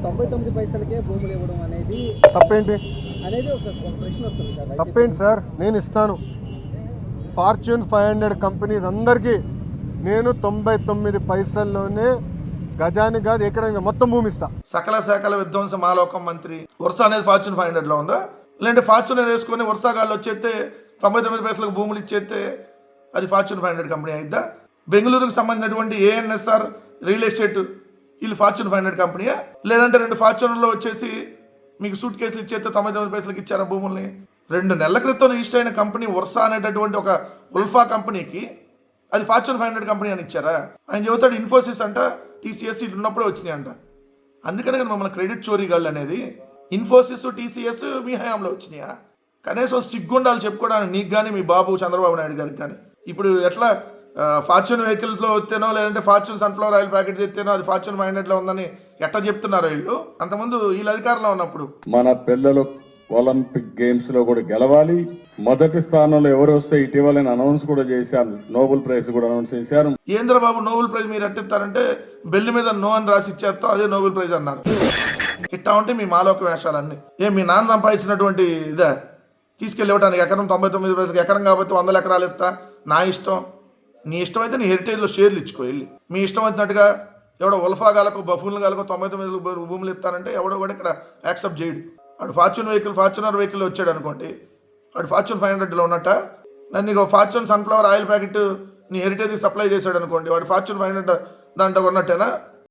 99 పైసలకే భూములు ఇవ్వడం అనేది తప్పేంటి ఒక ప్రశ్న వస్తుంది సార్. తప్పేంటి సార్? నేను ఇస్తాను. ఫార్చ్యూన్ 500 కంపెనీస్ అందరికీ నేను 99 పైసల్లోనే గజానికి కాదు ఎకరానికి మొత్తం భూమి ఇస్తా. సకల శాఖల విధ్వంస మాలోకం మంత్రి వర్ష అనేది ఫార్చ్యూన్ 500 లో ఉందా? లేదంటే ఫార్చ్యూనర్ వేసుకొని వర్షాగాళ్ళు వచ్చేస్తే 99 పైసలకు భూములు ఇచ్చేస్తే అది ఫార్చ్యూన్ 500 కంపెనీ అయిద్దా? బెంగళూరుకు సంబంధించినటువంటి ఏఎన్ఎస్ఆర్ రియల్ ఎస్టేట్ వీళ్ళు ఫార్చ్యూన్ 500 కంపెనీయా? లేదంటే 2 ఫార్చ్యూనర్లో వచ్చేసి మీకు సూట్ కేసులు ఇచ్చేస్తే 99 పైసలకు ఇచ్చారా భూముల్ని? 2 నెలల క్రితం రిజిస్టర్ అయిన కంపెనీ వర్ష అనేటటువంటి ఒక ఉల్ఫా కంపెనీకి అది ఫార్చ్యూన్ 500 కంపెనీ అని ఇచ్చారా? ఆయన చెబుతాడు ఇన్ఫోసిస్ అంట టీసీఎస్ ఇటు ఉన్నప్పుడే వచ్చినాయి అంట. అందుకనే మమ్మల్ని క్రెడిట్ చోరీగాళ్ళు అనేది. ఇన్ఫోసిస్ టీసీఎస్ మీ హయాంలో వచ్చినాయా? కనీసం సిగ్గుండాలి చెప్పుకోవడానికి నీకు కానీ మీ బాబు చంద్రబాబు నాయుడు గారికి కానీ. ఇప్పుడు ఎట్లా ఫార్చ్యూన్ వెహికల్స్లో వస్తేనో లేదంటే ఫార్చ్యూన్ సన్ఫ్లవర్ ఆయిల్ ప్యాకెట్ తెస్తేనో అది ఫార్చ్యూన్ 500లో ఉందని ఎట్లా చెప్తున్నారు వీళ్ళు? అంతకుముందు వీళ్ళు అధికారంలో ఉన్నప్పుడు మన పిల్లలు ఒలింపిక్ గేమ్స్ లో కూడా గెలవాలి. మొదటి స్థానంలో ఎవరు వస్తే ఇటీవల అనౌన్స్ కూడా చేశారు, నోబెల్ ప్రైజ్ కూడా అనౌన్స్ చేశారు. ఏంద్రబాబు నోబెల్ ప్రైజ్ మీరు ఎట్టిస్తారంటే బెల్లి మీద నో అని రాసి ఇచ్చేస్తాం, అదే నోబెల్ ప్రైజ్ అన్నారు. ఇట్టా ఉంటే మీ మాలోక వేషాలన్నీ మీ నాన్న సంపాదించినటువంటి ఇదే తీసుకెళ్ళి ఇవ్వడానికి ఎకరం 99 పైసలకి ఎకరం కాబట్టి 100 ఎకరాలు ఇస్తా నా ఇష్టం. నీ ఇష్టం అయితే నీ హెరిటేజ్లో షేర్లు ఇచ్చుకో వెళ్ళి. మీ ఇష్టం వచ్చినట్టుగా ఎవడో ఉల్ఫాగాలకు బఫూన్గాలకు 99 భూములు ఇస్తారంటే ఎవడో కూడా ఇక్కడ యాక్సెప్ట్ చేయడు. వాడు ఫార్చ్యూనర్ వెహికల్ వచ్చాడు అనుకోండి, వాడు ఫార్చ్యూన్ 500లో ఉన్నట్ట. నన్ను నీకు ఫార్చ్యూన్ సన్ఫ్లవర్ ఆయిల్ ప్యాకెట్ నీ హెరిటేజ్కి సప్లై చేశాడు అనుకోండి, వాడు ఫార్చ్యూన్ 500 దాంట్లో ఉన్నట్టేనా?